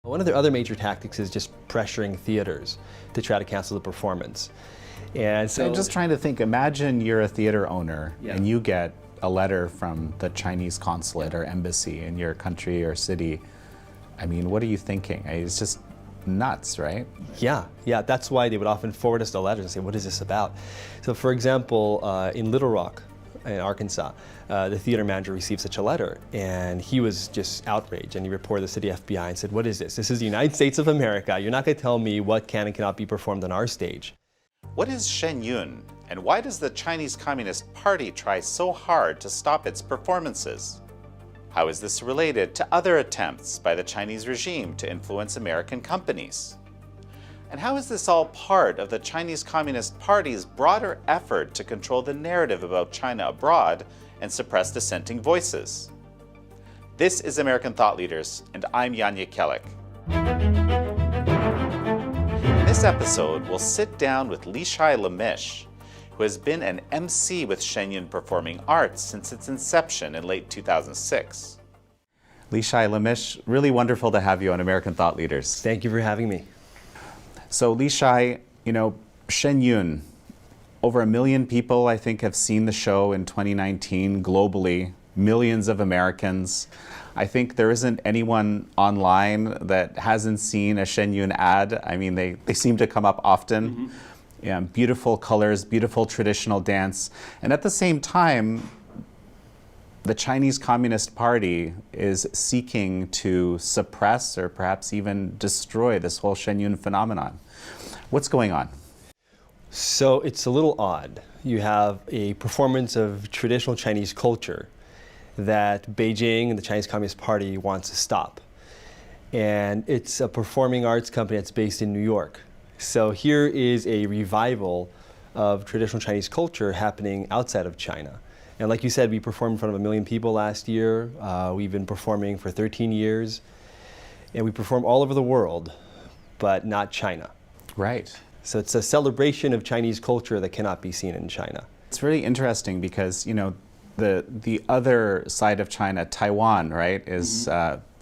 One of their other major tactics is just pressuring theaters to try to cancel the performance. And so I'm just trying to think, imagine you're a theater owner and you get a letter from the Chinese consulate or embassy in your country or city. I mean, what are you thinking? It's just nuts, right? Yeah, that's why they would often forward us the letters and say, what is this about? So for example, in Little Rock, in Arkansas, the theater manager received such a letter, and he was just outraged, and he reported this to the FBI and said, what is this? This is the United States of America. You're not going to tell me what can and cannot be performed on our stage. What is Shen Yun, and why does the Chinese Communist Party try so hard to stop its performances? How is this related to other attempts by the Chinese regime to influence American companies? And how is this all part of the Chinese Communist Party's broader effort to control the narrative about China abroad and suppress dissenting voices? This is American Thought Leaders, and I'm Jan Jekielek. In this episode, we'll sit down with Leeshai Lemish, who has been an emcee with Shen Yun Performing Arts since its inception in late 2006. Leeshai Lemish, really wonderful to have you on American Thought Leaders. Thank you for having me. So Leeshai, Shen Yun, over 1 million people, I think, have seen the show in 2019 globally, millions of Americans. I think there isn't anyone online that hasn't seen a Shen Yun ad. I mean, they seem to come up often. Mm-hmm. Yeah, beautiful colors, beautiful traditional dance. And at the same time, the Chinese Communist Party is seeking to suppress or perhaps even destroy this whole Shen Yun phenomenon. What's going on? So it's a little odd. You have a performance of traditional Chinese culture that Beijing and the Chinese Communist Party wants to stop. And it's a performing arts company that's based in New York. So here is a revival of traditional Chinese culture happening outside of China. And like you said, we performed in front of 1 million people last year. We've been performing for 13 years. And we perform all over the world, but not China. Right. So it's a celebration of Chinese culture that cannot be seen in China. It's really interesting because, the other side of China, Taiwan, right, is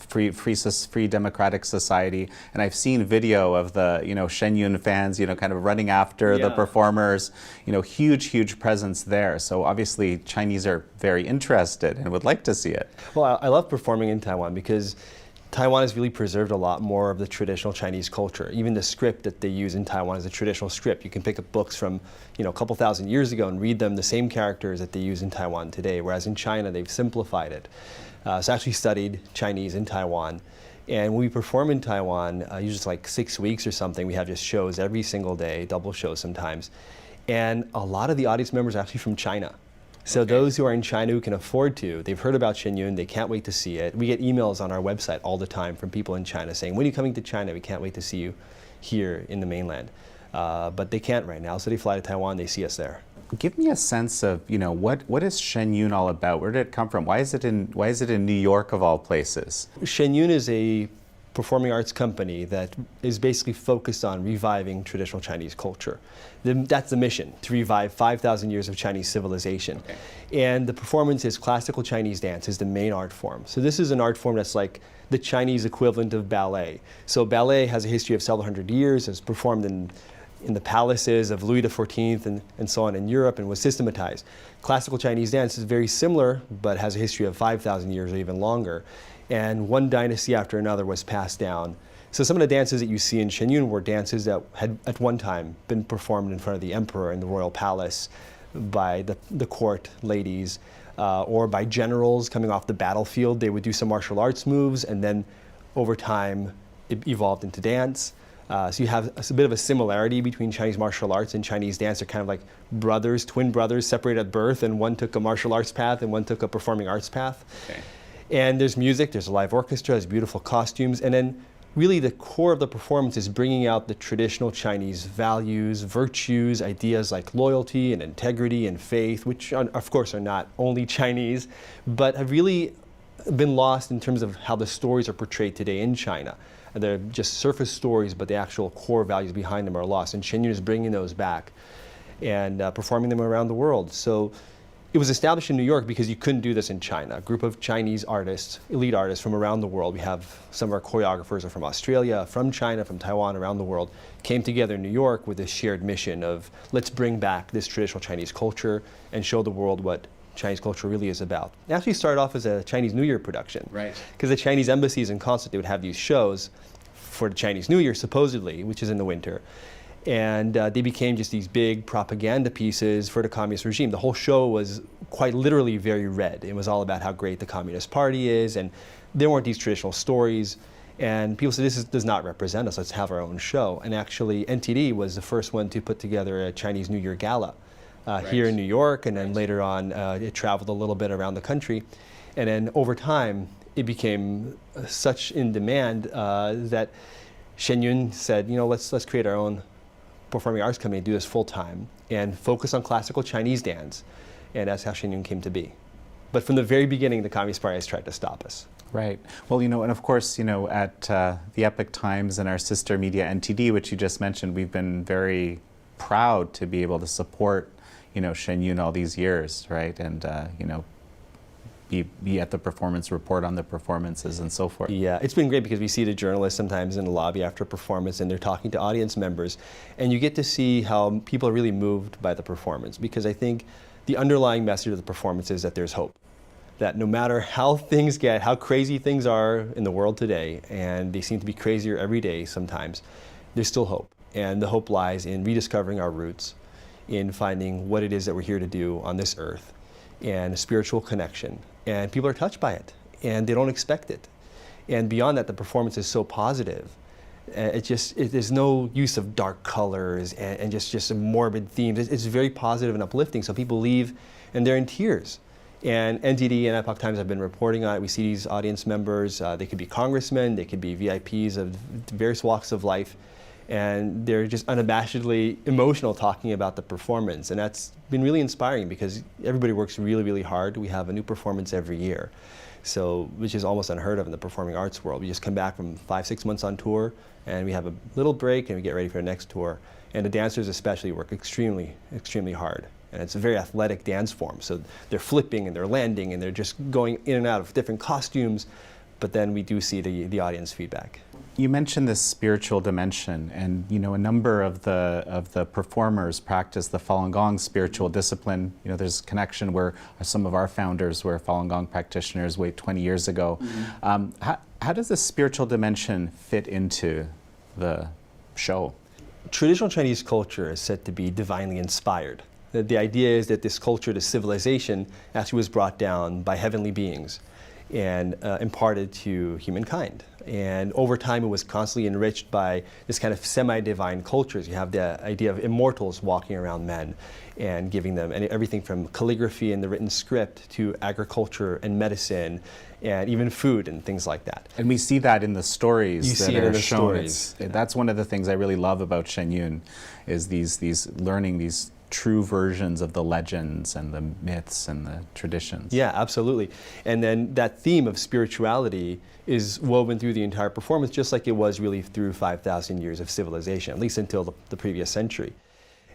free democratic society, and I've seen video of the Shen Yun fans kind of running after the performers, huge presence there. So obviously Chinese are very interested and would like to see it. Well, I love performing in Taiwan because Taiwan has really preserved a lot more of the traditional Chinese culture. Even the script that they use in Taiwan is a traditional script. You can pick up books from a couple thousand years ago and read them, the same characters that they use in Taiwan today, whereas in China they've simplified it. So I actually studied Chinese in Taiwan. And when we perform in Taiwan, usually it's like 6 weeks or something, we have just shows every single day, double shows sometimes. And a lot of the audience members are actually from China. So those who are in China who can afford to, they've heard about Shen Yun, they can't wait to see it. We get emails on our website all the time from people in China saying, when are you coming to China? We can't wait to see you here in the mainland. But they can't right now, so they fly to Taiwan, they see us there. Give me a sense of, what is Shen Yun all about? Where did it come from? Why is it in New York of all places? Shen Yun is a performing arts company that is basically focused on reviving traditional Chinese culture. That's the mission, to revive 5,000 years of Chinese civilization. Okay. And the performance is classical Chinese dance is the main art form. So this is an art form that's like the Chinese equivalent of ballet. So ballet has a history of several hundred years, it's performed in the palaces of Louis XIV and so on in Europe and was systematized. Classical Chinese dance is very similar, but has a history of 5,000 years or even longer. And one dynasty after another was passed down. So some of the dances that you see in Shen Yun were dances that had at one time been performed in front of the emperor in the royal palace by the court ladies or by generals coming off the battlefield. They would do some martial arts moves, and then over time it evolved into dance. So you have a bit of a similarity between Chinese martial arts and Chinese dance. They're kind of like brothers, twin brothers, separated at birth, and one took a martial arts path and one took a performing arts path. Okay. And there's music, there's a live orchestra, there's beautiful costumes, and then really the core of the performance is bringing out the traditional Chinese values, virtues, ideas like loyalty and integrity and faith, which of course are not only Chinese, but have really been lost in terms of how the stories are portrayed today in China. They're just surface stories, but the actual core values behind them are lost. And Shen Yun is bringing those back and performing them around the world. So it was established in New York because you couldn't do this in China. A group of Chinese artists, elite artists from around the world, we have some of our choreographers are from Australia, from China, from Taiwan, around the world, came together in New York with this shared mission of let's bring back this traditional Chinese culture and show the world what Chinese culture really is about. It actually started off as a Chinese New Year production. Right. Because the Chinese embassies and consulate, they would have these shows for the Chinese New Year, supposedly, which is in the winter. And they became just these big propaganda pieces for the communist regime. The whole show was quite literally very red. It was all about how great the Communist Party is, and there weren't these traditional stories. And people said, does not represent us, let's have our own show. And actually, NTD was the first one to put together a Chinese New Year gala here in New York, and then later on, it traveled a little bit around the country. And then over time, it became such in demand that Shen Yun said, let's create our own performing arts company, do this full time, and focus on classical Chinese dance. And that's how Shen Yun came to be. But from the very beginning, the Communist Party has tried to stop us. Right. Well, and of course, at the Epoch Times and our sister media NTD, which you just mentioned, we've been very proud to be able to support, Shen Yun all these years, right? And, be at the performance, report on the performances and so forth. Yeah, it's been great because we see the journalists sometimes in the lobby after a performance and they're talking to audience members, and you get to see how people are really moved by the performance, because I think the underlying message of the performance is that there's hope. That no matter how things get, how crazy things are in the world today, and they seem to be crazier every day sometimes, there's still hope. And the hope lies in rediscovering our roots, in finding what it is that we're here to do on this earth, and a spiritual connection. And people are touched by it, and they don't expect it. And beyond that, the performance is so positive. There's no use of dark colors and just morbid themes. It's very positive and uplifting, so people leave and they're in tears. And NTD and Epoch Times have been reporting on it. We see these audience members, they could be congressmen, they could be VIPs of various walks of life, and they're just unabashedly emotional talking about the performance. And that's been really inspiring because everybody works really, really hard. We have a new performance every year, which is almost unheard of in the performing arts world. We just come back from 5-6 months on tour, and we have a little break, and we get ready for the next tour. And the dancers especially work extremely, extremely hard. And it's a very athletic dance form. So they're flipping and they're landing and they're just going in and out of different costumes. But then we do see the audience feedback. You mentioned this spiritual dimension, and a number of the performers practice the Falun Gong spiritual discipline. There's a connection where some of our founders were Falun Gong practitioners 20 years ago. Mm-hmm. How does the spiritual dimension fit into the show? Traditional Chinese culture is said to be divinely inspired. The idea is that this culture, this civilization, actually was brought down by heavenly beings and imparted to humankind. And over time, it was constantly enriched by this kind of semi-divine cultures. You have the idea of immortals walking around men and giving them everything from calligraphy and the written script to agriculture and medicine and even food and things like that. And we see that in the stories that are shown. Stories. That's one of the things I really love about Shen Yun, is these learning these true versions of the legends and the myths and the traditions. Yeah, absolutely. And then that theme of spirituality is woven through the entire performance, just like it was really through 5,000 years of civilization, at least until the previous century.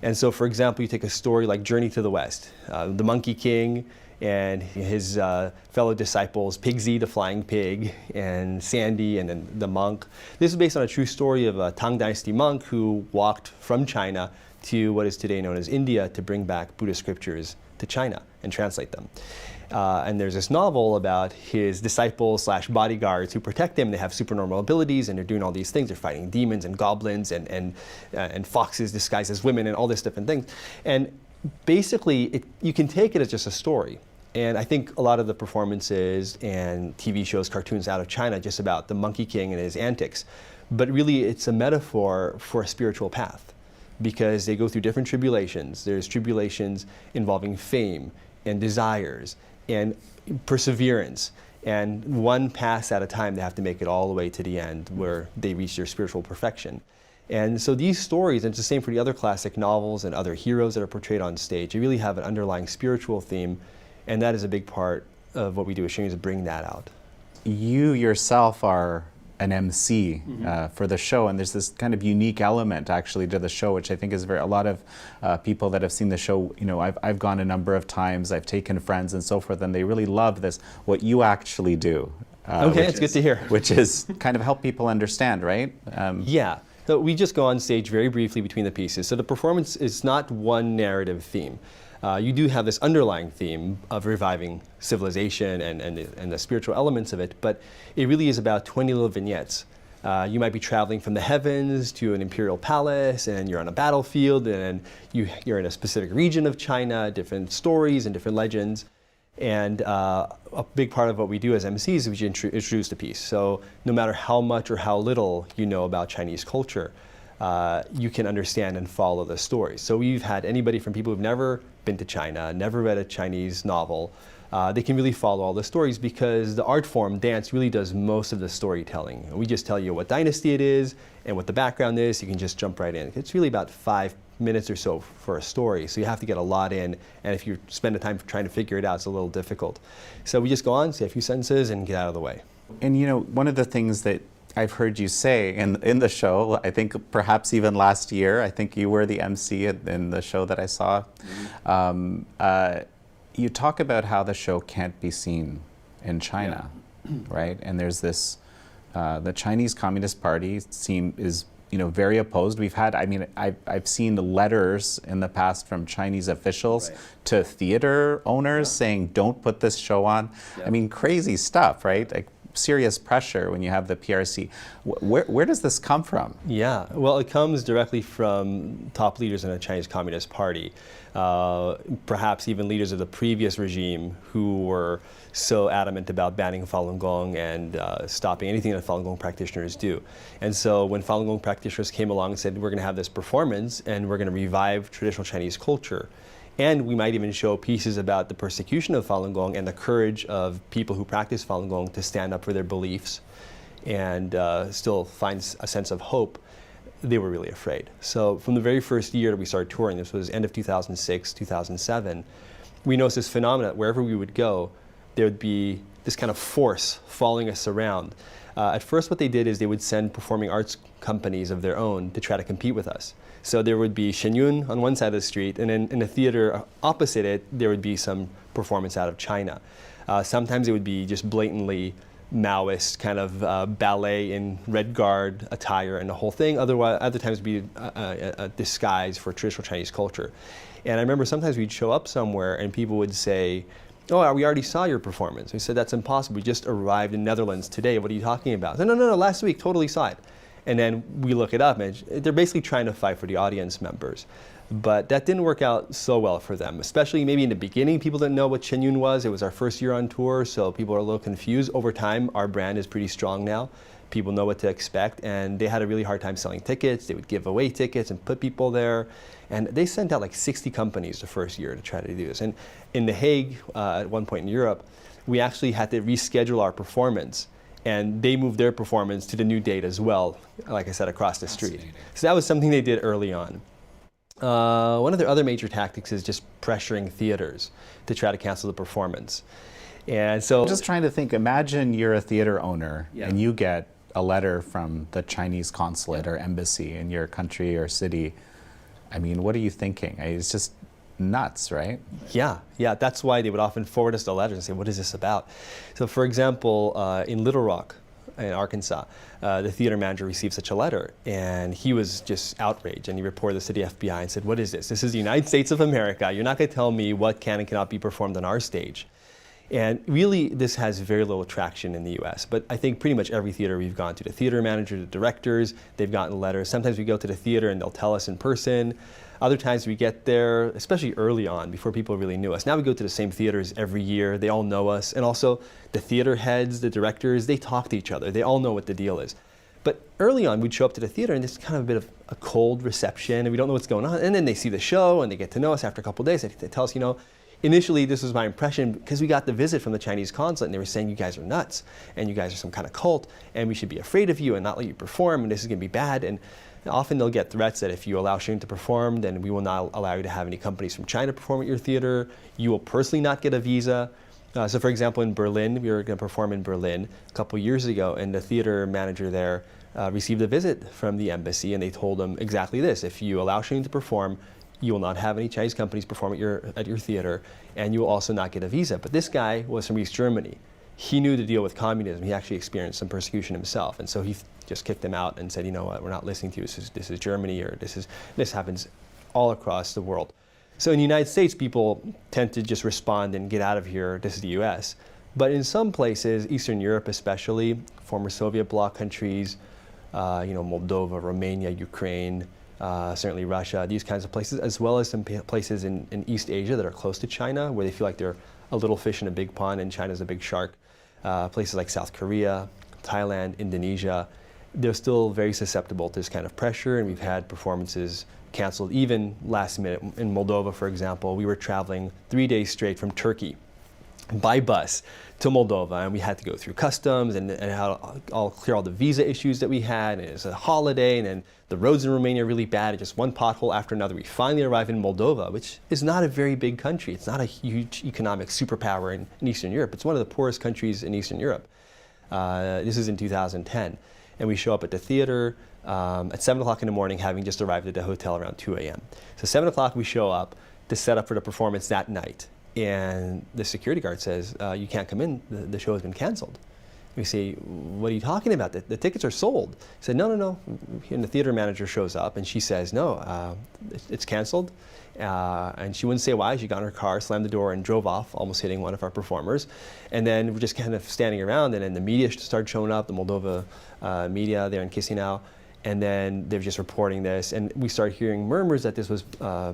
And so, for example, you take a story like Journey to the West, the Monkey King and his fellow disciples, Pigsy the flying pig, and Sandy, and then the monk. This is based on a true story of a Tang Dynasty monk who walked from China to what is today known as India to bring back Buddhist scriptures to China and translate them. And there's this novel about his disciples / bodyguards who protect him. They have supernormal abilities, and they're doing all these things. They're fighting demons and goblins and foxes disguised as women and all these different things. And basically, you can take it as just a story. And I think a lot of the performances and TV shows, cartoons out of China, just about the Monkey King and his antics. But really, it's a metaphor for a spiritual path, because they go through different tribulations. There's tribulations involving fame and desires and perseverance. And one pass at a time, they have to make it all the way to the end where they reach their spiritual perfection. And so these stories, and it's the same for the other classic novels and other heroes that are portrayed on stage, they really have an underlying spiritual theme, and that is a big part of what we do as Shenyun, is bring that out. You yourself are an MC for the show, and there's this kind of unique element actually to the show, which I think is a lot of people that have seen the show, you know, I've gone a number of times, I've taken friends and so forth, and they really love this, what you actually do. Okay, it's good to hear. Which is kind of help people understand, right? Yeah. So we just go on stage very briefly between the pieces. So the performance is not one narrative theme. You do have this underlying theme of reviving civilization and the spiritual elements of it, but it really is about 20 little vignettes. You might be traveling from the heavens to an imperial palace, and you're on a battlefield, and you're in a specific region of China, different stories and different legends. And a big part of what we do as MCs is we introduce the piece. So no matter how much or how little you know about Chinese culture, you can understand and follow the story. So we've had anybody from people who've never been to China, never read a Chinese novel, they can really follow all the stories because the art form, dance, really does most of the storytelling. We just tell you what dynasty it is and what the background is. You can just jump right in. It's really about 5 minutes or so for a story, so you have to get a lot in, and if you spend the time trying to figure it out, it's a little difficult. So we just go on, say a few sentences, and get out of the way. And you know, one of the things that I've heard you say in the show, I think perhaps even last year, I think you were the MC in the show that I saw, you talk about how the show can't be seen in China, right? And there's this, the Chinese Communist Party is, you know, very opposed. We've had, I mean, I've seen letters in the past from Chinese officials to theater owners saying, don't put this show on. I mean, crazy stuff, right? Like serious pressure when you have the PRC. Where does this come from? Yeah, well, it comes directly from top leaders in the Chinese Communist Party, perhaps even leaders of the previous regime who were so adamant about banning Falun Gong and stopping anything that Falun Gong practitioners do. And so when Falun Gong practitioners came along and said, we're going to have this performance and we're going to revive traditional Chinese culture, and we might even show pieces about the persecution of Falun Gong and the courage of people who practice Falun Gong to stand up for their beliefs and still find a sense of hope, they were really afraid. So from the very first year that we started touring, this was end of 2006, 2007, we noticed this phenomenon. Wherever we would go, there would be this kind of force following us around. At first what they did is they would send performing arts companies of their own to try to compete with us. So there would be Shen Yun on one side of the street, and then in a theater opposite it, there would be some performance out of China. Sometimes it would be just blatantly Maoist kind of ballet in red guard attire and the whole thing. Other times it would be a disguise for traditional Chinese culture. And I remember sometimes we'd show up somewhere and people would say, oh, we already saw your performance. We said, that's impossible. We just arrived in Netherlands today. What are you talking about? No, last week, totally saw it. And then we look it up, and they're basically trying to fight for the audience members. But that didn't work out so well for them, especially maybe in the beginning. People didn't know what Shen Yun was. It was our first year on tour, so people are a little confused. Over time, our brand is pretty strong now. People know what to expect, and they had a really hard time selling tickets. They would give away tickets and put people there. And they sent out like 60 companies the first year to try to do this. And in The Hague, at one point in Europe, we actually had to reschedule our performance. And they moved their performance to the new date as well, like I said, across the street. So that was something they did early on. One of their other major tactics is just pressuring theaters to try to cancel the performance. And so I'm just trying to think, imagine you're a theater owner and you get a letter from the Chinese consulate or embassy in your country or city. I mean, what are you thinking? It's just nuts, right? Yeah, that's why they would often forward us the letters and say, what is this about? So for example, in Little Rock, in Arkansas, the theater manager received such a letter, and he was just outraged, and he reported this to the FBI and said, what is this? This is the United States of America. You're not going to tell me what can and cannot be performed on our stage. And really, this has very little traction in the US, but I think pretty much every theater we've gone to, the theater manager, the directors, they've gotten letters. Sometimes we go to the theater and they'll tell us in person. Other times we get there, especially early on, before people really knew us. Now we go to the same theaters every year. They all know us. And also the theater heads, the directors, they talk to each other. They all know what the deal is. But early on, we'd show up to the theater and there's kind of a bit of a cold reception and we don't know what's going on. And then they see the show and they get to know us after a couple of days. They tell us, initially this was my impression because we got the visit from the Chinese consulate and they were saying you guys are nuts and you guys are some kind of cult and we should be afraid of you and not let you perform and this is going to be bad. And often they'll get threats that if you allow Shen Yun to perform, then we will not allow you to have any companies from China perform at your theater. You will personally not get a visa. So for example, in Berlin, we were going to perform in Berlin a couple years ago, and the theater manager there received a visit from the embassy, and they told him exactly this: if you allow Shen Yun to perform, you will not have any Chinese companies perform at your theater, and you will also not get a visa. But this guy was from East Germany. He knew to deal with communism. He actually experienced some persecution himself, and so he just kicked them out and said, you know what, we're not listening to you. This is Germany, or this happens all across the world. So in the United States, people tend to just respond and get out of here. This is the U.S. But in some places, Eastern Europe especially, former Soviet bloc countries, Moldova, Romania, Ukraine, certainly Russia, these kinds of places, as well as some places in East Asia that are close to China, where they feel like they're a little fish in a big pond and China's a big shark. Places like South Korea, Thailand, Indonesia, they're still very susceptible to this kind of pressure, and we've had performances canceled even last minute. In Moldova, for example, we were traveling 3 days straight from Turkey by bus to Moldova, and we had to go through customs and all clear all the visa issues that we had, and it was a holiday, and then the roads in Romania are really bad, and just one pothole after another. We finally arrived in Moldova, which is not a very big country. It's not a huge economic superpower in Eastern Europe. It's one of the poorest countries in Eastern Europe. This is in 2010. And we show up at the theater at 7 o'clock in the morning, having just arrived at the hotel around 2 a.m. So 7 o'clock we show up to set up for the performance that night. And the security guard says, you can't come in, the show has been canceled. We say, what are you talking about? The tickets are sold. He said, no. And the theater manager shows up and she says, no, it's canceled. And she wouldn't say why. She got in her car, slammed the door, and drove off, almost hitting one of our performers. And then we're just kind of standing around, and then the media started showing up, the Moldova media there in Chisinau. And then they're just reporting this, and we started hearing murmurs that this was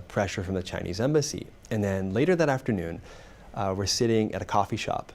pressure from the Chinese embassy. And then later that afternoon, we're sitting at a coffee shop,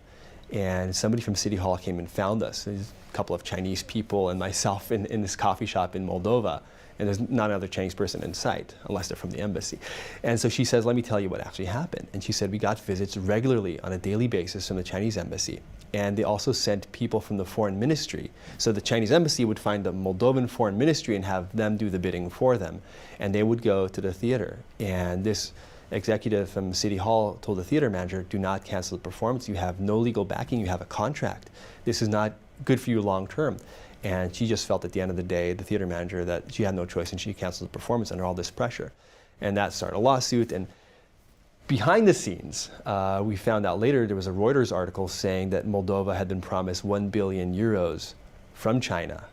and somebody from City Hall came and found us. There's a couple of Chinese people and myself in this coffee shop in Moldova, and there's not another Chinese person in sight, unless they're from the embassy. And so she says, let me tell you what actually happened. And she said, we got visits regularly on a daily basis from the Chinese embassy. And they also sent people from the foreign ministry. So the Chinese embassy would find the Moldovan foreign ministry and have them do the bidding for them. And they would go to the theater. And this executive from City Hall told the theater manager, do not cancel the performance. You have no legal backing. You have a contract. This is not good for you long term. And she just felt at the end of the day, the theater manager, that she had no choice and she canceled the performance under all this pressure. And that started a lawsuit. And behind the scenes, we found out later there was a Reuters article saying that Moldova had been promised 1 billion euros from China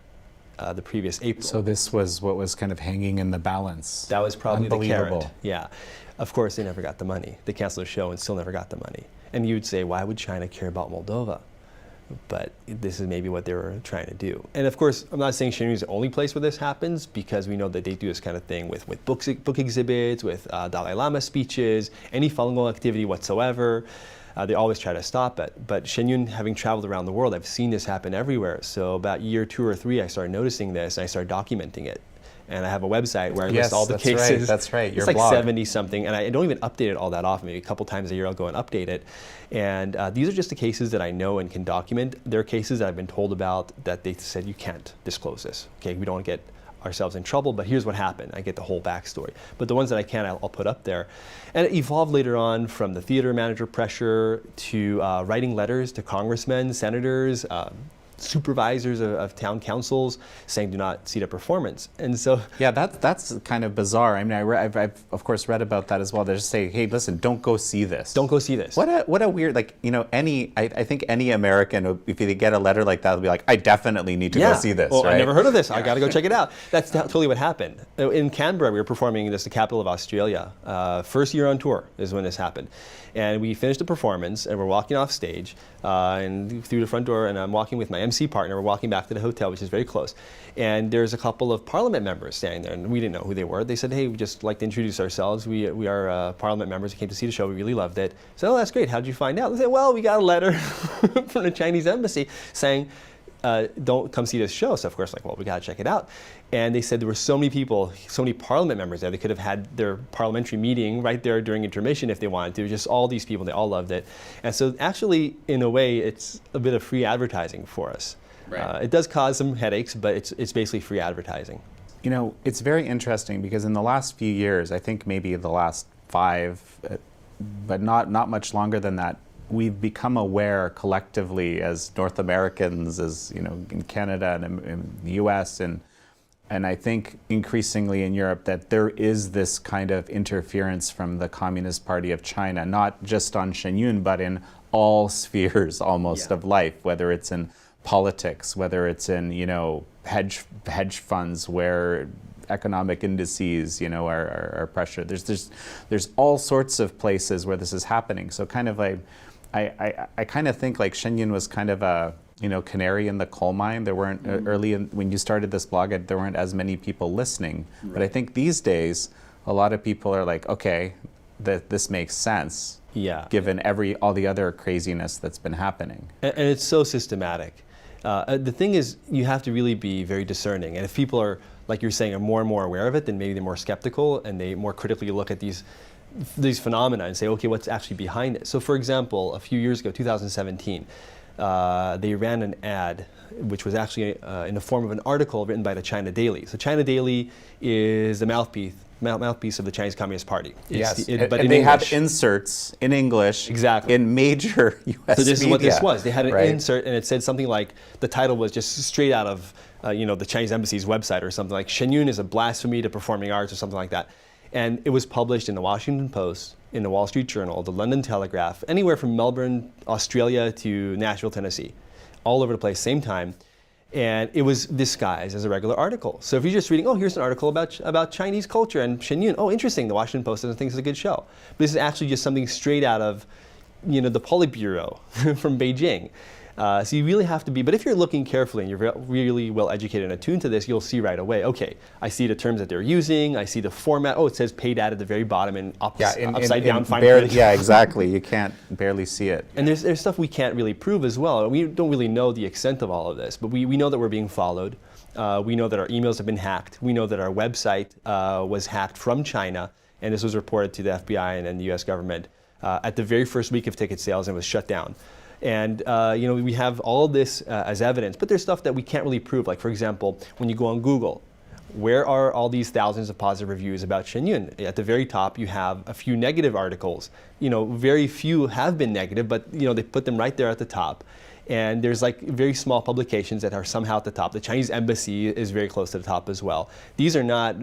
the previous April. So this was what was kind of hanging in the balance. That was probably the carrot. Unbelievable. Yeah. Of course, they never got the money. They canceled the show and still never got the money. And you'd say, why would China care about Moldova? But this is maybe what they were trying to do. And of course, I'm not saying Shen Yun is the only place where this happens, because we know that they do this kind of thing with book exhibits, with Dalai Lama speeches, any Falun Gong activity whatsoever. They always try to stop it. But Shen Yun, having traveled around the world, I've seen this happen everywhere. So about year 2 or 3, I started noticing this, and I started documenting it. And I have a website where I list all the cases. Right, that's right. Your it's like blog. 70 something, and I don't even update it all that often. Maybe a couple times a year I'll go and update it. And these are just the cases that I know and can document. There are cases that I've been told about that they said you can't disclose this. Okay, we don't get ourselves in trouble, but here's what happened. I get the whole backstory. But the ones that I can, I'll put up there. And it evolved later on from the theater manager pressure to writing letters to congressmen, senators, supervisors of town councils saying do not see the performance. And so yeah, that's kind of bizarre. I mean, I've of course read about that as well. They just say, hey, listen, don't go see this. Don't go see this. What a weird, like, you know, I think any American, if they get a letter like that, will be like, I definitely need to go see this. Well, right? I never heard of this. I got to go check it out. That's totally what happened. In Canberra, we were performing this, the capital of Australia. First year on tour is when this happened. And we finished the performance, and we're walking off stage, and through the front door, and I'm walking with my MC partner. We're walking back to the hotel, which is very close. And there's a couple of parliament members standing there, and we didn't know who they were. They said, hey, we'd just like to introduce ourselves. We are parliament members. We came to see the show. We really loved it. So, oh, that's great. How did you find out? They said, well, we got a letter from the Chinese embassy saying, don't come see this show. So of course, like, well, we got to check it out. And they said there were so many people, so many parliament members there. They could have had their parliamentary meeting right there during intermission if they wanted to. Just all these people, they all loved it. And so actually, in a way, it's a bit of free advertising for us. Right. It does cause some headaches, but it's basically free advertising. You know, it's very interesting because in the last few years, I think maybe the last 5, but not much longer than that, we've become aware collectively as North Americans, as in Canada and in the U.S. and I think increasingly in Europe, that there is this kind of interference from the Communist Party of China, not just on Shen Yun, but in all spheres almost of life, whether it's in politics, whether it's in hedge funds where economic indices are pressured. There's all sorts of places where this is happening. So kind of I kind of think like Shen Yun was kind of a canary in the coal mine. There weren't when you started this blog, there weren't as many people listening. Right. But I think these days, a lot of people are like, okay, this makes sense. Yeah. Given all the other craziness that's been happening. And it's so systematic. The thing is, you have to really be very discerning. And if people are, like you're saying, are more and more aware of it, then maybe they're more skeptical and they more critically look at these phenomena and say, okay, what's actually behind it? So for example, a few years ago, 2017, they ran an ad, which was actually in the form of an article written by the China Daily. So China Daily is the mouthpiece of the Chinese Communist Party. Yes, but they have inserts in English in major U.S. So this media. is what this was. They had an insert, and it said something like, the title was just straight out of the Chinese embassy's website or something like, Shen Yun is a blasphemy to performing arts or something like that. And it was published in the Washington Post, in the Wall Street Journal, the London Telegraph, anywhere from Melbourne, Australia to Nashville, Tennessee, all over the place, same time. And it was disguised as a regular article. So if you're just reading, oh, here's an article about Chinese culture and Shen Yun, oh, interesting, the Washington Post doesn't think it's a good show. But this is actually just something straight out of the Politburo from Beijing. So you really have to be, but if you're looking carefully and you're really well educated and attuned to this, you'll see right away, okay, I see the terms that they're using, I see the format, oh, it says paid ad at the very bottom and upside down fine print. Yeah, exactly, you can't barely see it. And there's stuff we can't really prove as well. We don't really know the extent of all of this, but we know that we're being followed. We know that our emails have been hacked. We know that our website was hacked from China, and this was reported to the FBI and the US government at the very first week of ticket sales, and was shut down. And we have all of this as evidence, but there's stuff that we can't really prove. Like, for example, when you go on Google, where are all these thousands of positive reviews about Shen Yun? At the very top, you have a few negative articles. Very few have been negative, but they put them right there at the top. And there's like very small publications that are somehow at the top. The Chinese embassy is very close to the top as well. These are not,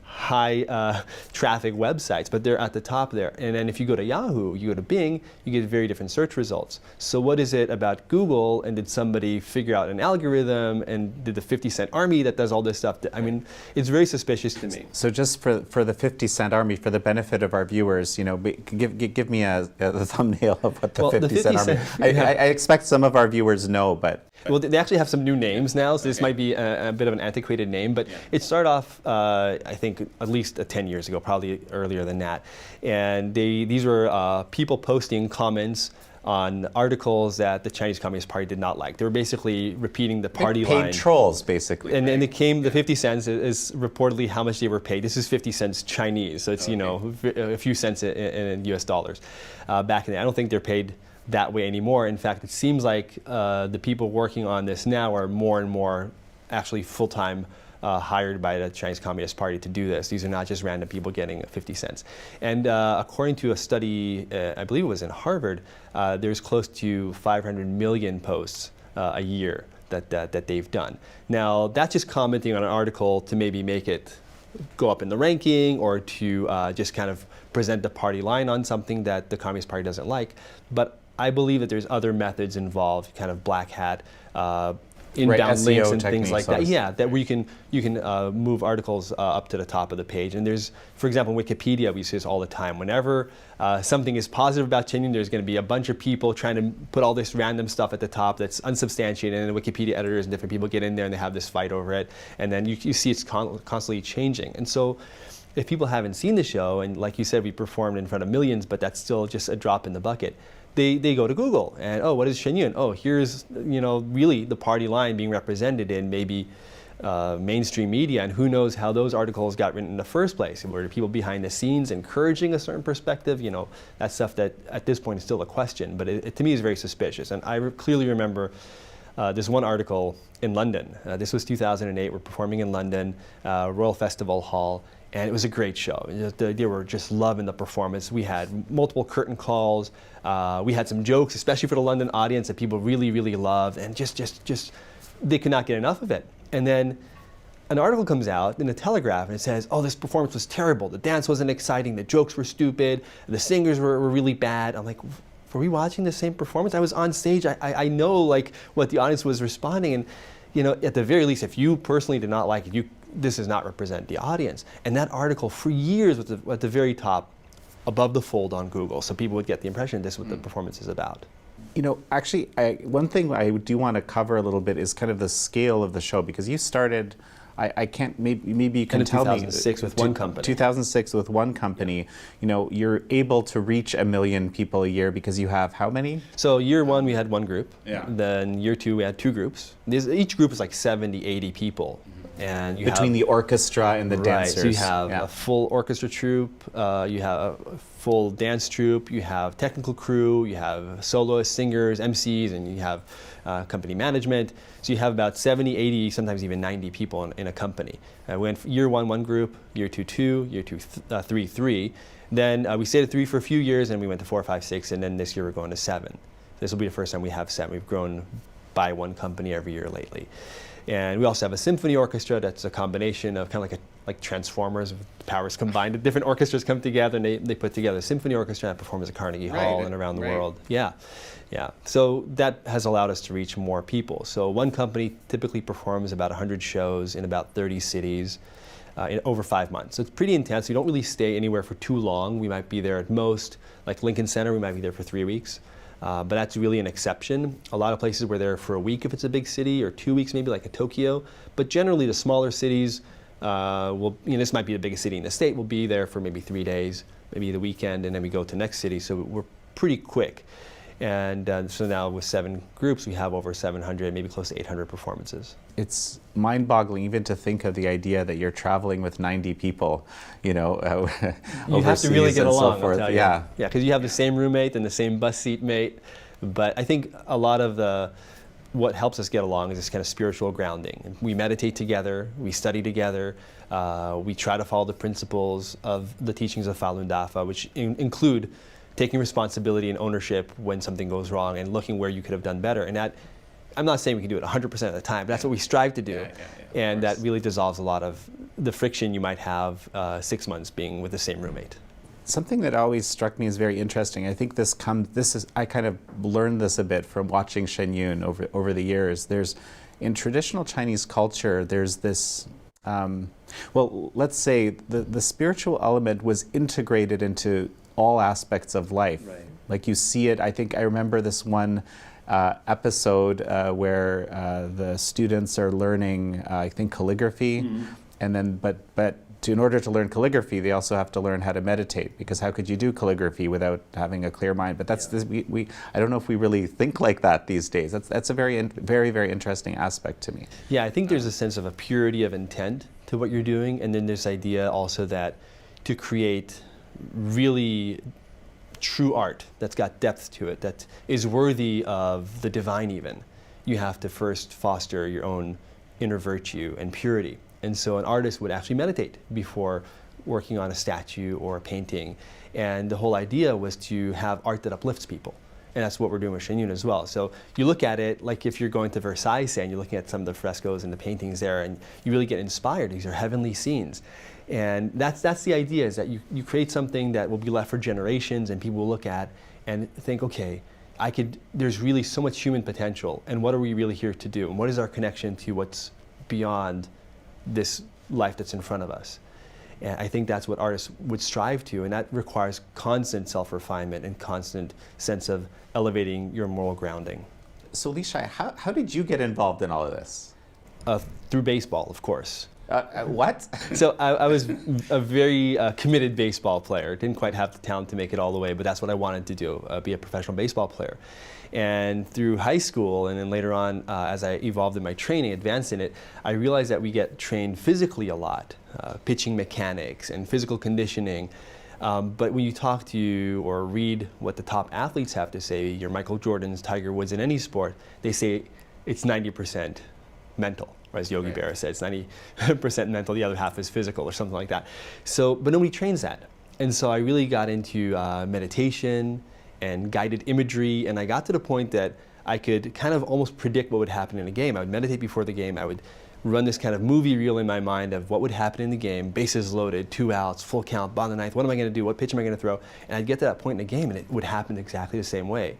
high traffic websites, but they're at the top there. And then if you go to Yahoo, you go to Bing, you get very different search results. So what is it about Google, and did somebody figure out an algorithm, and did the 50-cent army that does all this stuff? I mean, it's very suspicious to me. So just for the 50-cent army, for the benefit of our viewers, give me a thumbnail of what the 50-cent army. I expect some of our viewers know, but. Well, they actually have some new names now, so this might be a bit of an antiquated name, but it started off, I think, at least 10 years ago, probably earlier than that. And these were people posting comments on articles that the Chinese Communist Party did not like. They were basically repeating the party line. Paid trolls, basically. And then it came, the 50 cents is reportedly how much they were paid. This is 50 cents Chinese, so it's, a few cents in US dollars. Back in the, I don't think they're paid that way anymore. In fact, it seems like the people working on this now are more and more actually full-time hired by the Chinese Communist Party to do this. These are not just random people getting 50 cents. And according to a study, I believe it was in Harvard, there's close to 500 million posts a year that they've done. Now, that's just commenting on an article to maybe make it go up in the ranking, or to just kind of present the party line on something that the Communist Party doesn't like. But I believe that there's other methods involved, kind of black hat, inbound links and things like that. Yeah, that where you can move articles up to the top of the page. And there's, for example, Wikipedia, we see this all the time. Whenever something is positive about Shen Yun, there's going to be a bunch of people trying to put all this random stuff at the top that's unsubstantiated, and the Wikipedia editors and different people get in there and they have this fight over it. And then you see it's constantly changing. And so if people haven't seen the show, and like you said, we performed in front of millions, but that's still just a drop in the bucket. They go to Google and, oh, what is Shen Yun? Oh, here's really the party line being represented in maybe mainstream media, and who knows how those articles got written in the first place. Were there people behind the scenes encouraging a certain perspective? That's stuff that at this point is still a question, but it to me is very suspicious. And I clearly remember this one article in London. This was 2008. We're performing in London, Royal Festival Hall, and it was a great show. They were just loving the performance. We had multiple curtain calls. We had some jokes, especially for the London audience, that people really, really loved, and just they could not get enough of it. And then an article comes out in the Telegraph and it says, oh, this performance was terrible. The dance wasn't exciting. The jokes were stupid. The singers were really bad. I'm like, were we watching the same performance? I was on stage. I know like what the audience was responding. And at the very least, if you personally did not like it, this does not represent the audience. And that article for years was at the very top, above the fold on Google. So people would get the impression this is what the performance is about. Actually, one thing I do want to cover a little bit is kind of the scale of the show, because you started, I can't, maybe you can tell me. 2006 with one company. 2006 with one company. You're able to reach 1 million people a year because you have how many? So year one, we had one group. Yeah. Then year two, we had two groups. Each group is like 70, 80 people. And you Between the orchestra and the right, dancers. so you have a full orchestra troupe, you have a full dance troupe, you have technical crew, you have soloists, singers, emcees, and you have company management. So you have about 70, 80, sometimes even 90 people in a company. We went year one group, year two, year two, three. Then we stayed at 3 for a few years, and we went to 4, 5, 6, and then this year we're going to 7. This will be the first time we have 7. We've grown by one company every year lately. And we also have a symphony orchestra that's a combination of kind of like Transformers, powers combined. Different orchestras come together and they put together a symphony orchestra that performs at Carnegie Hall and around the world. Yeah. So that has allowed us to reach more people. So one company typically performs about 100 shows in about 30 cities in over 5 months. So it's pretty intense. We don't really stay anywhere for too long. We might be there at most, like Lincoln Center, we might be there for 3 weeks. But that's really an exception. A lot of places we're there for a week if it's a big city, or 2 weeks maybe, like a Tokyo. But generally the smaller cities, this might be the biggest city in the state, we'll be there for maybe 3 days, maybe the weekend, and then we go to next city. So we're pretty quick. And so now with 7 groups, we have over 700, maybe close to 800 performances. It's mind-boggling even to think of the idea that you're traveling with 90 people, You have to really get along, so I'll tell you. Yeah, because you have the same roommate and the same bus seat mate. But I think a lot of what helps us get along is this kind of spiritual grounding. We meditate together, we study together, we try to follow the principles of the teachings of Falun Dafa, which include taking responsibility and ownership when something goes wrong and looking where you could have done better. And that, I'm not saying we can do it 100% of the time, but that's what we strive to do. And that really dissolves a lot of the friction you might have 6 months being with the same roommate. Something that always struck me as very interesting, I think I kind of learned this a bit from watching Shen Yun over the years. In traditional Chinese culture, there's this, let's say the spiritual element was integrated into all aspects of life. Right. Like you see it, I remember this one episode where the students are learning, I think, calligraphy, and then, but in order to learn calligraphy, they also have to learn how to meditate, because how could you do calligraphy without having a clear mind? But that's I don't know if we really think like that these days. That's a very, very interesting aspect to me. Yeah, I think there's a sense of a purity of intent to what you're doing, and then this idea also that to create really true art that's got depth to it, that is worthy of the divine even, you have to first foster your own inner virtue and purity. And so an artist would actually meditate before working on a statue or a painting. And the whole idea was to have art that uplifts people. And that's what we're doing with Shen Yun as well. So you look at it like if you're going to Versailles, say, and you're looking at some of the frescoes and the paintings there, and you really get inspired. These are heavenly scenes. And that's the idea, is that you create something that will be left for generations, and people will look at and think, okay, there's really so much human potential, and what are we really here to do? And what is our connection to what's beyond this life that's in front of us? And I think that's what artists would strive to, and that requires constant self-refinement and constant sense of elevating your moral grounding. So Leeshai, how did you get involved in all of this? Through baseball, of course. What? So I was a very committed baseball player. Didn't quite have the talent to make it all the way, but that's what I wanted to do, be a professional baseball player. And through high school, and then later on, as I evolved in my training, advanced in it, I realized that we get trained physically a lot, pitching mechanics and physical conditioning. But when you talk to or read what the top athletes have to say, your Michael Jordans, Tiger Woods in any sport, they say it's 90% mental, or as Yogi Right. Berra said, it's 90% mental, the other half is physical or something like that. So, but nobody trains that. And so I really got into meditation and guided imagery, and I got to the point that I could kind of almost predict what would happen in a game. I would meditate before the game. I would run this kind of movie reel in my mind of what would happen in the game, bases loaded, 2 outs, full count, bottom of the ninth, what am I going to do, what pitch am I going to throw? And I'd get to that point in the game and it would happen exactly the same way.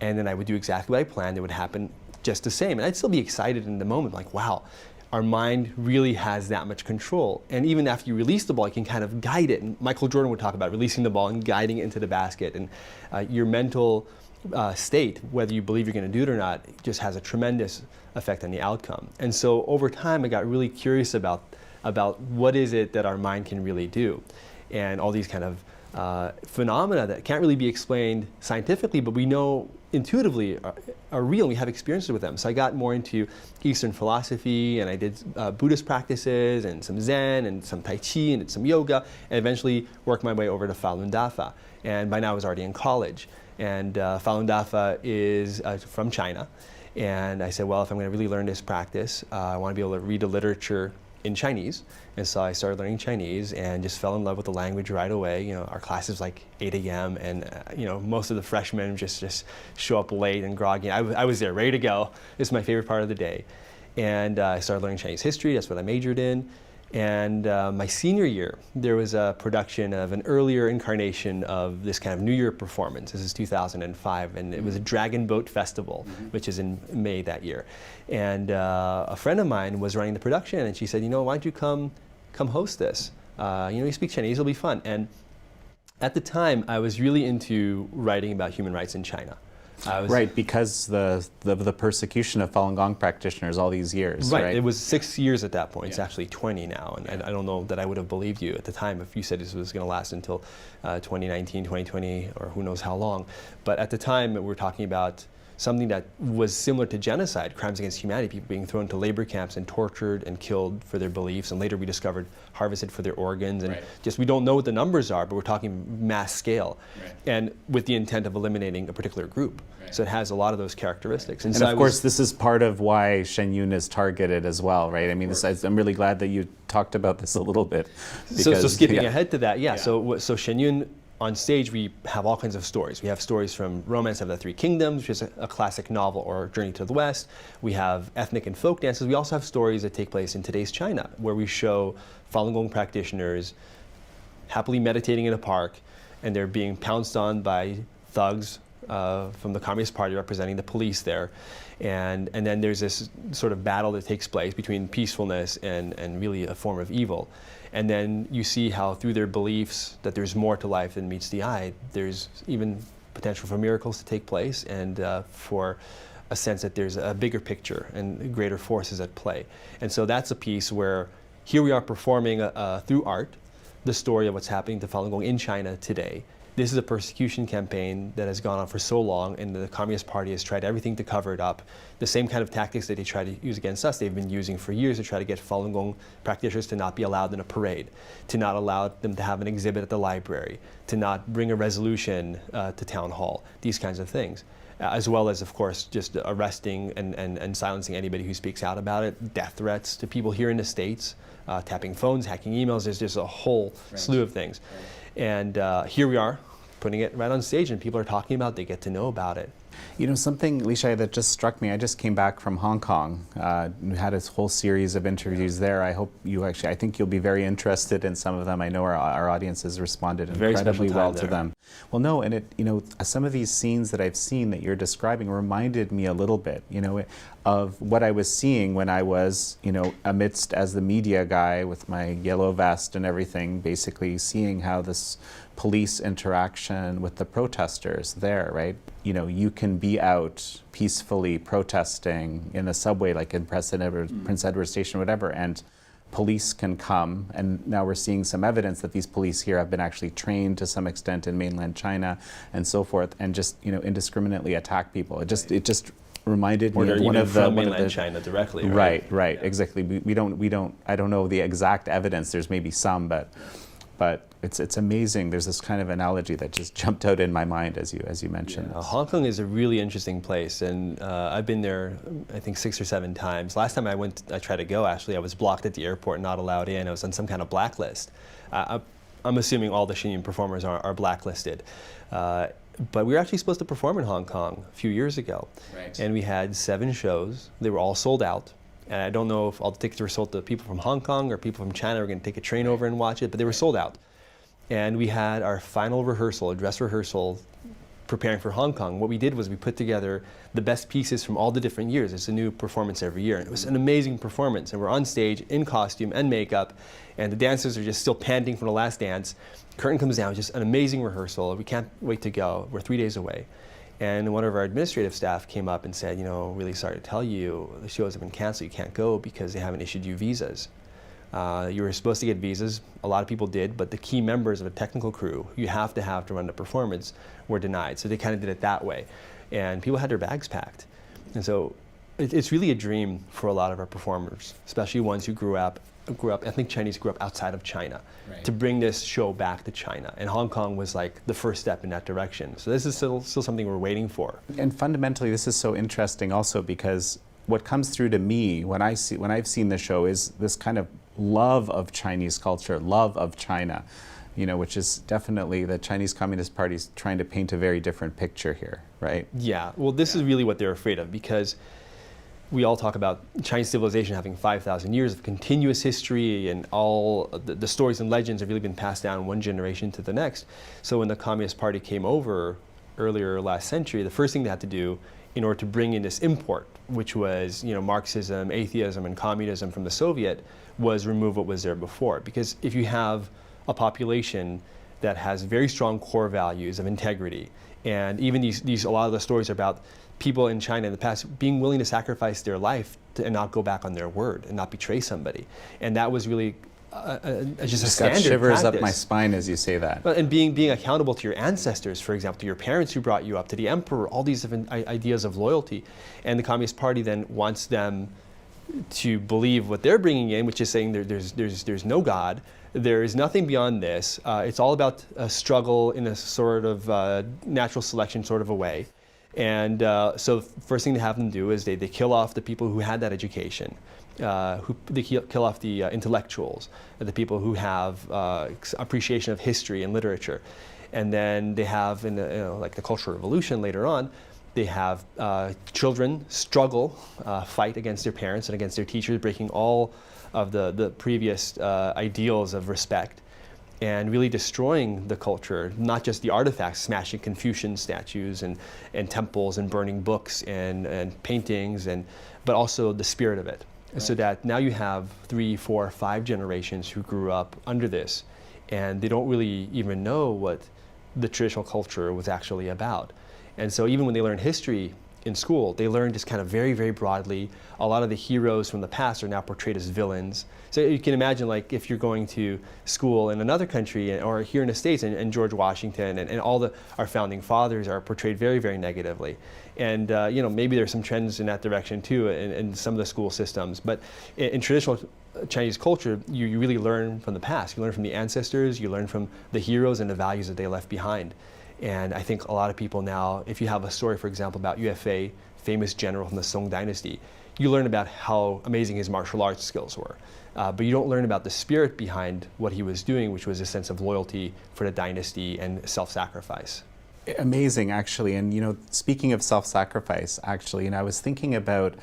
And then I would do exactly what I planned, it would happen just the same. And I'd still be excited in the moment, like, wow, our mind really has that much control. And even after you release the ball, you can kind of guide it. And Michael Jordan would talk about releasing the ball and guiding it into the basket. And your mental state, whether you believe you're going to do it or not, just has a tremendous effect on the outcome. And so over time, I got really curious about what is it that our mind can really do, and all these kind of phenomena that can't really be explained scientifically, but we know intuitively are real, and we have experiences with them. So I got more into Eastern philosophy, and I did Buddhist practices, and some Zen, and some Tai Chi, and did some yoga, and eventually worked my way over to Falun Dafa. And by now I was already in college. And Falun Dafa is from China. And I said, well, if I'm going to really learn this practice, I want to be able to read the literature in Chinese. And so I started learning Chinese and just fell in love with the language right away. You know, our class is like 8 a.m. and you know, most of the freshmen just show up late and groggy. I was there ready to go. It's my favorite part of the day. And I started learning Chinese history. That's what I majored in. And my senior year, there was a production of an earlier incarnation of this kind of New Year performance. This is 2005, and it was a Dragon Boat Festival, which is in May that year. And a friend of mine was running the production, and she said, you know, why don't you come host this? You know, you speak Chinese, it'll be fun. And at the time, I was really into writing about human rights in China. Right, because the persecution of Falun Gong practitioners all these years. Right, it was 6 years at that point. It's Yeah. actually 20 now, and I don't know that I would have believed you at the time if you said this was going to last until 2019, 2020, or who knows how long. But at the time, we were talking about something that was similar to genocide, crimes against humanity, people being thrown to labor camps and tortured and killed for their beliefs, and later we discovered harvested for their organs, and Right. just we don't know what the numbers are, but we're talking mass scale, Right. and with the intent of eliminating a particular group. Right. So it has a lot of those characteristics. And so of course, this is part of why Shen Yun is targeted as well, right? I mean, I'm really glad that you talked about this a little bit. So because- skipping yeah. ahead to that, so Shen Yun, on stage we have all kinds of stories. We have stories from Romance of the Three Kingdoms, which is a classic novel, or Journey to the West. We have ethnic and folk dances. We also have stories that take place in today's China, where we show Falun Gong practitioners happily meditating in a park, and they're being pounced on by thugs from the Communist Party representing the police there. And then there's this sort of battle that takes place between peacefulness and really a form of evil. And then you see how through their beliefs that there's more to life than meets the eye, there's even potential for miracles to take place, and for a sense that there's a bigger picture and greater forces at play. And so that's a piece where here we are performing through art the story of what's happening to Falun Gong in China today. This is a persecution campaign that has gone on for so long, and the Communist Party has tried everything to cover it up. The same kind of tactics that they try to use against us, they've been using for years to try to get Falun Gong practitioners to not be allowed in a parade, to not allow them to have an exhibit at the library, to not bring a resolution to town hall, these kinds of things. As well as, of course, just arresting and silencing anybody who speaks out about it, death threats to people here in the States, tapping phones, hacking emails. There's just a whole slew of things. And here we are, putting it right on stage, and people are talking about it, they get to know about it. You know, something, Leeshai, that just struck me, I just came back from Hong Kong. We had a whole series of interviews there. I hope I think you'll be very interested in some of them. I know our audience has responded incredibly well to them. Well, no, and some of these scenes that I've seen that you're describing reminded me a little bit, of what I was seeing when I was, amidst, as the media guy with my yellow vest and everything, basically seeing how this police interaction with the protesters there, right? You can be out peacefully protesting in the subway, like in Prince Edward Station, whatever, and police can come. And now we're seeing some evidence that these police here have been actually trained to some extent in mainland China and so forth, and just indiscriminately attack people. It just reminded me of one of the mainland China directly. Right, exactly. I don't know the exact evidence. There's maybe some, but But it's amazing. There's this kind of analogy that just jumped out in my mind as you mentioned. Yeah, Hong Kong is a really interesting place, and I've been there, I think 6 or 7 times. Last time I tried to go, actually, I was blocked at the airport, not allowed in. I was on some kind of blacklist. I'm assuming all the shenyun performers are blacklisted. But we were actually supposed to perform in Hong Kong a few years ago. Right. And we had 7 shows. They were all sold out. And I don't know if all the tickets were sold to people from Hong Kong or people from China were going to take a train over and watch it, but they were sold out. And we had our final rehearsal, a dress rehearsal, preparing for Hong Kong. What we did was we put together the best pieces from all the different years. It's a new performance every year. And it was an amazing performance. And we're on stage in costume and makeup, and the dancers are just still panting from the last dance. Curtain comes down, just an amazing rehearsal. We can't wait to go. We're 3 days away. And one of our administrative staff came up and said, really sorry to tell you, the shows have been canceled. You can't go because they haven't issued you visas. You were supposed to get visas. A lot of people did, but the key members of a technical crew you have to run the performance were denied. So they kind of did it that way. And people had their bags packed. And so it's really a dream for a lot of our performers, especially ones who grew up, ethnic Chinese grew up outside of China, to bring this show back to China. And Hong Kong was like the first step in that direction. So this is still something we're waiting for. And fundamentally, this is so interesting also because what comes through to me when I've seen the show is this kind of love of Chinese culture, love of China, which is definitely the Chinese Communist Party is trying to paint a very different picture here, right? Yeah, well, this is really what they're afraid of, because we all talk about Chinese civilization having 5,000 years of continuous history, and all the stories and legends have really been passed down one generation to the next. So when the Communist Party came over earlier last century, the first thing they had to do in order to bring in this import, which was Marxism, atheism, and communism from the Soviet, was remove what was there before. Because if you have a population that has very strong core values of integrity, and even a lot of the stories are about people in China in the past being willing to sacrifice their life and not go back on their word and not betray somebody, and that was really just a standard got shivers practice. up my spine as you say that. And being accountable to your ancestors, for example, to your parents who brought you up, to the emperor, all these different ideas of loyalty. And the Communist Party then wants them to believe what they're bringing in, which is saying there's no God, there is nothing beyond this. It's all about a struggle in a sort of natural selection sort of a way. And so first thing they have them do is they kill off the people who had that education. They kill off the intellectuals, the people who have appreciation of history and literature. And then they have, like the Cultural Revolution later on, they have children struggle, fight against their parents and against their teachers, breaking all of the previous ideals of respect, and really destroying the culture, not just the artifacts, smashing Confucian statues and temples and burning books and paintings, but also the spirit of it. Right. So that now you have 3, 4, 5 generations who grew up under this, and they don't really even know what the traditional culture was actually about. And so even when they learn history in school, they learn just kind of very, very broadly. A lot of the heroes from the past are now portrayed as villains. So you can imagine, like, if you're going to school in another country or here in the States, and George Washington and all our founding fathers are portrayed very, very negatively. And maybe there's some trends in that direction too in some of the school systems. But in traditional Chinese culture, you really learn from the past. You learn from the ancestors, you learn from the heroes and the values that they left behind. And I think a lot of people now, if you have a story, for example, about UFA, famous general from the Song dynasty, you learn about how amazing his martial arts skills were. But you don't learn about the spirit behind what he was doing, which was a sense of loyalty for the dynasty and self-sacrifice. Amazing, actually. And speaking of self-sacrifice, actually, I was thinking about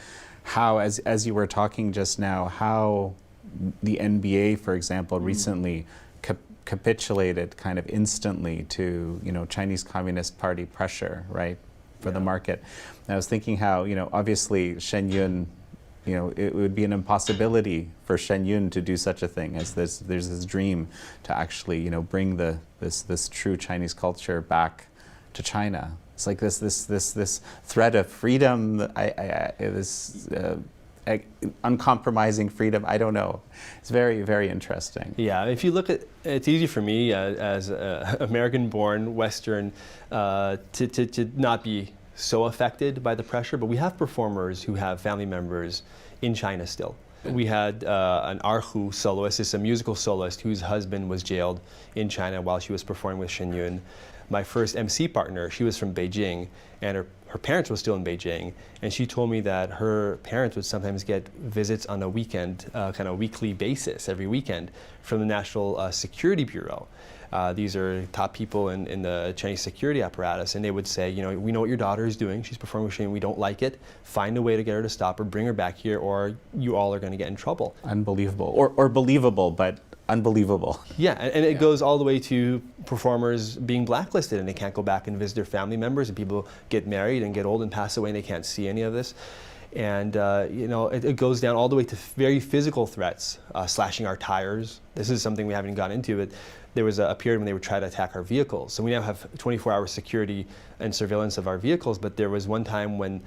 how, as you were talking just now, how the NBA, for example, recently capitulated kind of instantly to Chinese Communist Party pressure, right, for the market. And I was thinking how obviously Shen Yun, it would be an impossibility for Shen Yun to do such a thing, as there's this dream to actually bring this true Chinese culture back to China. It's like this thread of freedom, this uncompromising freedom. I don't know. It's very, very interesting. Yeah, if you look at, it's easy for me as American-born Western to not be so affected by the pressure, but we have performers who have family members in China still. We had an erhu soloist, it's a musical soloist whose husband was jailed in China while she was performing with Shen Yun. My first MC partner, she was from Beijing, and her parents were still in Beijing, and she told me that her parents would sometimes get visits on a weekend, kind of weekly basis, every weekend, from the National Security Bureau. These are top people in the Chinese security apparatus, and they would say, you know, we know what your daughter is doing. She's performing with Shen Yun. We don't like it. Find a way to get her to stop her, bring her back here, or you all are going to get in trouble. Unbelievable. Or believable, but unbelievable. Yeah, and it goes all the way to performers being blacklisted, and they can't go back and visit their family members, and people get married and get old and pass away, and they can't see any of this. And you know, it goes down all the way to very physical threats, slashing our tires. This is something we haven't gone into, but there was a period when they would try to attack our vehicles. So we now have 24-hour security and surveillance of our vehicles, but there was one time when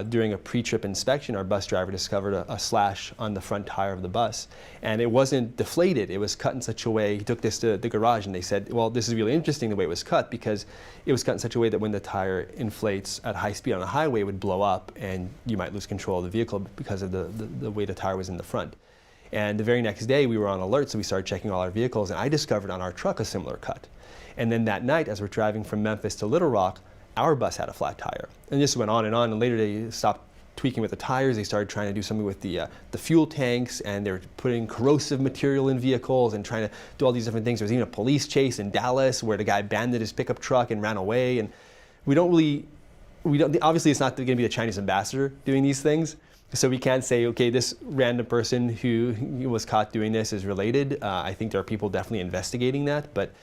during a pre-trip inspection, our bus driver discovered a slash on the front tire of the bus. And it wasn't deflated, it was cut in such a way, he took this to the garage and they said, well, this is really interesting the way it was cut, because it was cut in such a way that when the tire inflates at high speed on a highway, it would blow up and you might lose control of the vehicle because of the way the tire was in the front. And the very next day we were on alert, so we started checking all our vehicles, and I discovered on our truck a similar cut. And then that night, as we're driving from Memphis to Little Rock, our bus had a flat tire. And this went on, and later they stopped tweaking with the tires. They started trying to do something with the fuel tanks, and they were putting corrosive material in vehicles and trying to do all these different things. There was even a police chase in Dallas where the guy abandoned his pickup truck and ran away. And obviously it's not going to be the Chinese ambassador doing these things. So we can't say, okay, this random person who was caught doing this is related. I think there are people definitely investigating that, but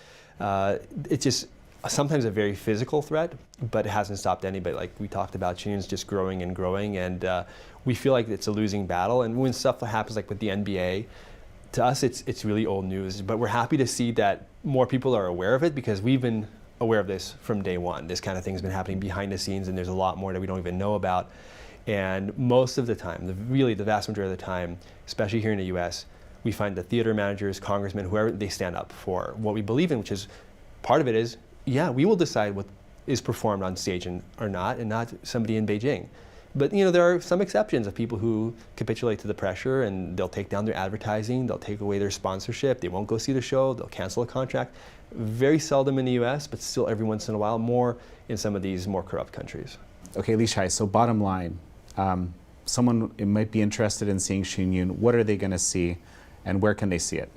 it's just sometimes a very physical threat, but it hasn't stopped anybody. Like we talked about, shenyun's just growing and growing, and we feel like it's a losing battle. And when stuff happens like with the NBA, to us it's really old news, but we're happy to see that more people are aware of it, because we've been aware of this from day one. This kind of thing's been happening behind the scenes, and there's a lot more that we don't even know about. And most of the time, the vast majority of the time, especially here in the US, we find the theater managers, congressmen, whoever, they stand up for what we believe in, which is, part of it is, yeah, we will decide what is performed on stage or not, and not somebody in Beijing. But you know, there are some exceptions of people who capitulate to the pressure, and they'll take down their advertising, they'll take away their sponsorship, they won't go see the show, they'll cancel a contract. Very seldom in the US, but still every once in a while, more in some of these more corrupt countries. Okay, Leeshai, so bottom line, someone might be interested in seeing Shen Yun. What are they going to see, and where can they see it?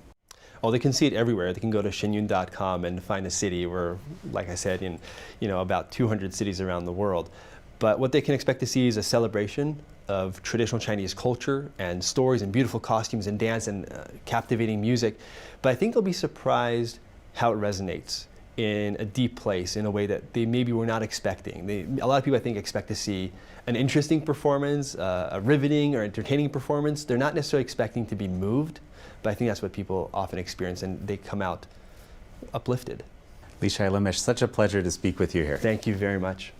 Oh, they can see it everywhere. They can go to shenyun.com and find a city. We're, like I said, in about 200 cities around the world. But what they can expect to see is a celebration of traditional Chinese culture and stories and beautiful costumes and dance and captivating music. But I think they'll be surprised how it resonates in a deep place, in a way that they maybe were not expecting. A lot of people, I think, expect to see an interesting performance, a riveting or entertaining performance. They're not necessarily expecting to be moved, but I think that's what people often experience, and they come out uplifted. Leeshai Lemish, such a pleasure to speak with you here. Thank you very much.